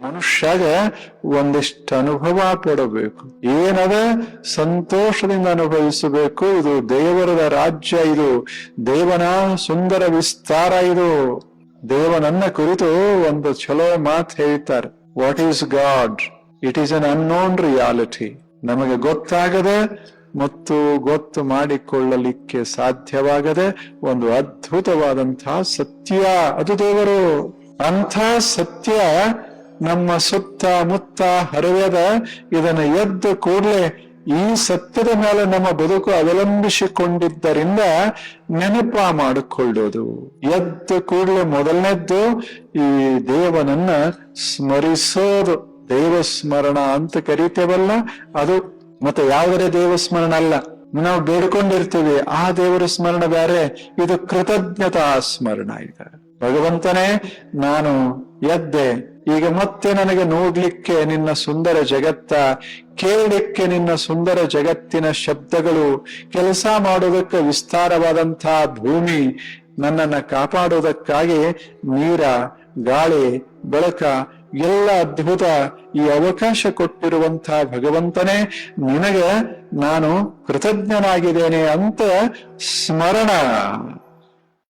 ಮನುಷ್ಯಾಗ ಒಂದಿಷ್ಟು ಅನುಭವ ಪಡಬೇಕು. ಏನದ ಸಂತೋಷದಿಂದ ಅನುಭವಿಸಬೇಕು. ಇದು ದೇವರದ ರಾಜ್ಯ, ಇದು ದೇವನ ಸುಂದರ ವಿಸ್ತಾರ. ಇದು ದೇವನನ್ನ ಕುರಿತು ಒಂದು ಚಲೋ ಮಾತು ಹೇಳ್ತಾರೆ. What is god? It is an unknown reality. ನಮಗೆ ಗೊತ್ತಾಗದೆ ಮತ್ತು ಗೊತ್ತು ಮಾಡಿಕೊಳ್ಳಲಿಕ್ಕೆ ಸಾಧ್ಯವಾಗದೆ ಒಂದು ಅದ್ಭುತವಾದಂತಹ ಸತ್ಯ, ಅದು ದೇವರು. ಅಂಥ ಸತ್ಯ ನಮ್ಮ ಸುತ್ತ ಮುತ್ತ ಹರಿಯದ. ಇದನ್ನು ಎದ್ದ ಕೂಡಲೇ ಈ ಸತ್ಯದ ಮೇಲೆ ನಮ್ಮ ಬದುಕು ಅವಲಂಬಿಸಿಕೊಂಡಿದ್ದರಿಂದ ನೆನಪ ಮಾಡಿಕೊಳ್ಳೋದು. ಎದ್ದ ಕೂಡಲೇ ಮೊದಲನೇದ್ದು ಈ ದೇವನನ್ನ ಸ್ಮರಿಸೋದು. ದೇವಸ್ಮರಣ ಅಂತ ಕರೀತೇವಲ್ಲ ಅದು. ಮತ್ತೆ ಯಾವುದೇ ದೇವಸ್ಮರಣ ಅಲ್ಲ. ನಾವು ಬೇಡ್ಕೊಂಡಿರ್ತೀವಿ, ಆ ದೇವರ ಸ್ಮರಣ ಬೇರೆ, ಇದು ಕೃತಜ್ಞತಾ ಸ್ಮರಣ. ಇದೆ ಭಗವಂತನೇ, ನಾನು ಎದ್ದೆ, ಈಗ ಮತ್ತೆ ನನಗೆ ನೋಡ್ಲಿಕ್ಕೆ ನಿನ್ನ ಸುಂದರ ಜಗತ್ತ, ಕೇಳಲಿಕ್ಕೆ ನಿನ್ನ ಸುಂದರ ಜಗತ್ತಿನ ಶಬ್ದಗಳು, ಕೆಲಸ ಮಾಡೋದಕ್ಕೆ ವಿಸ್ತಾರವಾದಂತಹ ಭೂಮಿ, ನನ್ನನ್ನ ಕಾಪಾಡೋದಕ್ಕಾಗಿ ನೀರ, ಗಾಳಿ, ಬೆಳಕ ಎಲ್ಲ ಅದ್ಭುತ ಈ ಅವಕಾಶ ಕೊಟ್ಟಿರುವಂತಹ ಭಗವಂತನೇ, ನಿನಗೆ ನಾನು ಕೃತಜ್ಞನಾಗಿದ್ದೇನೆ ಅಂತ ಸ್ಮರಣ